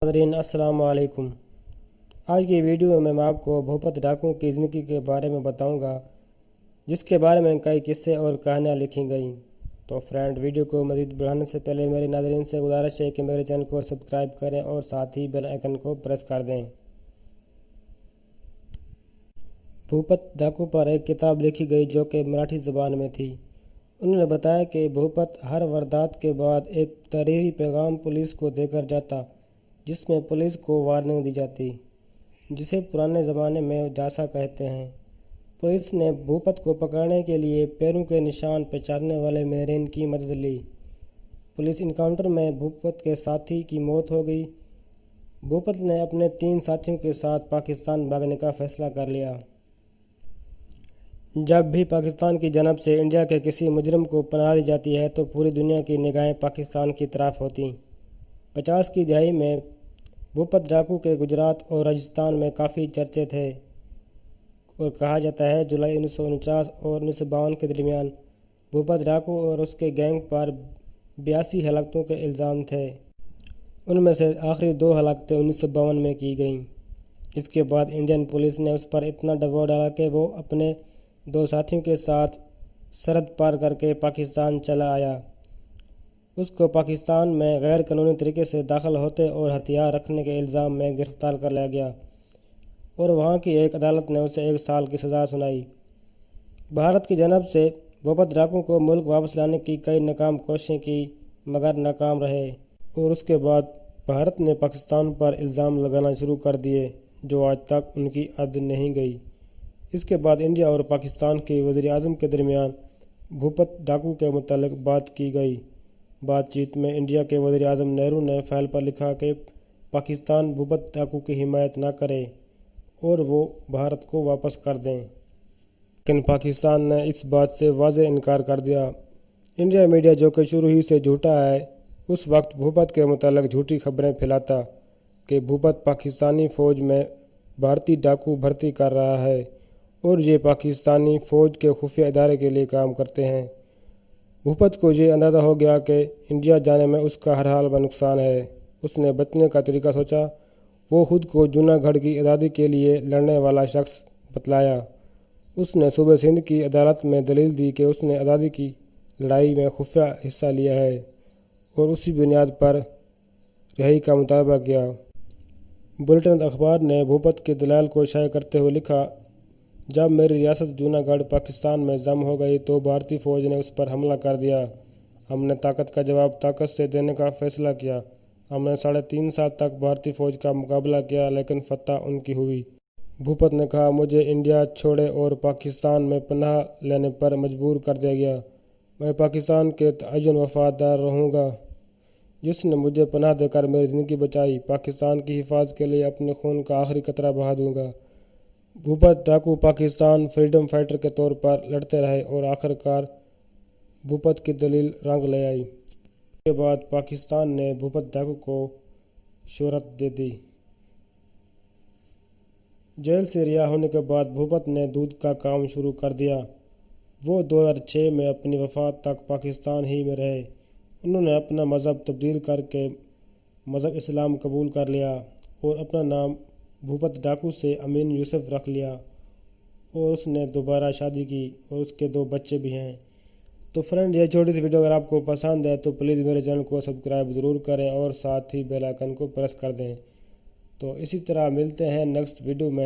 नाज़रीन अस्सलाम वालेकुम। आज की वीडियो में मैं आपको भूपत डाकुओं की ज़िंदगी के बारे में बताऊंगा, जिसके बारे में कई किस्से और कहानियां लिखी गई। तो फ्रेंड, वीडियो को मज़ीद बढ़ाने से पहले मेरे नाज़रीन से गुजारिश है कि मेरे चैनल को सब्सक्राइब करें और साथ ही बेल आइकन को प्रेस कर दें। भूपत डाकू पर एक किताब लिखी गई जो कि मराठी ज़बान में थी। उन्होंने बताया कि भूपत हर वारदात के बाद एक तहरीरी पैगाम पुलिस को देकर जाता, जिसमें पुलिस को वार्निंग दी जाती, जिसे पुराने ज़माने में जासा कहते हैं। पुलिस ने भूपत को पकड़ने के लिए पैरों के निशान पहचानने वाले मेरीन की मदद ली। पुलिस इनकाउंटर में भूपत के साथी की मौत हो गई। भूपत ने अपने 3 साथियों के साथ पाकिस्तान भागने का फैसला कर लिया। जब भी पाकिस्तान की जानब से इंडिया के किसी मुजरिम को पनाह दी जाती है तो पूरी दुनिया की निगाहें पाकिस्तान की तरफ होती। 50 की दहाई में भूपत डाकू के गुजरात और राजस्थान में काफ़ी चर्चे थे और कहा जाता है जुलाई 1949 और 1952 के दरमियान भूपत डाकू और उसके गैंग पर 82 हलाकतों के इल्ज़ाम थे। उनमें से आखिरी 2 हलाकतें 1952 में की गईं। इसके बाद इंडियन पुलिस ने उस पर इतना दबाव डाला कि वो अपने 2 साथियों के साथ सरहद पार करके पाकिस्तान चला आया। उसको पाकिस्तान में गैर कानूनी तरीके से दाखिल होते और हथियार रखने के इल्ज़ाम में गिरफ़्तार कर लिया गया और वहाँ की एक अदालत ने उसे 1 साल की सज़ा सुनाई। भारत की जानब से भूपत डाकू को मुल्क वापस लाने की कई नाकाम कोशिशें की, मगर नाकाम रहे और उसके बाद भारत ने पाकिस्तान पर इल्ज़ाम लगाना शुरू कर दिए, जो आज तक उनकी हद नहीं गई। इसके बाद इंडिया और पाकिस्तान के वज़ीर आज़म के दरमियान भूपत डाकू के मुतालिक बात की गई। बातचीत में इंडिया के वज़ीर आज़म नेहरू ने फाइल पर लिखा कि पाकिस्तान भूपत डाकू की हिमायत न करे और वो भारत को वापस कर दें, लेकिन पाकिस्तान ने इस बात से वाज़ेह इनकार कर दिया। इंडिया मीडिया, जो कि शुरू ही से झूठा है, उस वक्त भूपत के मुतालिक झूठी खबरें फैलाता कि भूपत पाकिस्तानी फ़ौज में भारतीय डाकू भर्ती कर रहा है और ये पाकिस्तानी फ़ौज के खुफिया इदारे के लिए काम करते हैं। भूपत को ये अंदाज़ा हो गया कि इंडिया जाने में उसका हर हाल में नुकसान है। उसने बचने का तरीका सोचा। वो खुद को जूनागढ़ की आज़ादी के लिए लड़ने वाला शख्स बतलाया। उसने सूबे सिंध की अदालत में दलील दी कि उसने आज़ादी की लड़ाई में खुफिया हिस्सा लिया है और उसी बुनियाद पर रिहाई का मुतालबा किया। बुलेटिन अखबार ने भूपत के दलाल को शाये करते हुए लिखा, जब मेरी रियासत जूनागढ़ पाकिस्तान में जम हो गई तो भारतीय फ़ौज ने उस पर हमला कर दिया। हमने ताकत का जवाब ताकत से देने का फैसला किया। हमने 3.5 साल तक भारतीय फ़ौज का मुकाबला किया, लेकिन फतह उनकी हुई। भूपत ने कहा, मुझे इंडिया छोड़े और पाकिस्तान में पनाह लेने पर मजबूर कर दिया गया। मैं पाकिस्तान के तय्युन वफादार रहूँगा, जिसने मुझे पनाह देकर मेरी ज़िंदगी बचाई। पाकिस्तान की हिफाजत के लिए अपने खून का आखिरी कतरा बहा दूँगा। भूपत डाकू पाकिस्तान फ्रीडम फाइटर के तौर पर लड़ते रहे और आखिरकार भूपत की दलील रंग ले आई। इसके बाद पाकिस्तान ने भूपत डाकू को शोहरत दे दी। जेल से रिहा होने के बाद भूपत ने दूध का काम शुरू कर दिया। वो 2006 में अपनी वफ़ात तक पाकिस्तान ही में रहे। उन्होंने अपना मज़हब तब्दील करके मज़हब इस्लाम कबूल कर लिया और अपना नाम भूपत डाकू से अमीन यूसुफ रख लिया और उसने दोबारा शादी की और उसके 2 बच्चे भी हैं। तो फ्रेंड, ये छोटी सी वीडियो अगर आपको पसंद है तो प्लीज़ मेरे चैनल को सब्सक्राइब ज़रूर करें और साथ ही बेल आइकन को प्रेस कर दें। तो इसी तरह मिलते हैं नेक्स्ट वीडियो में।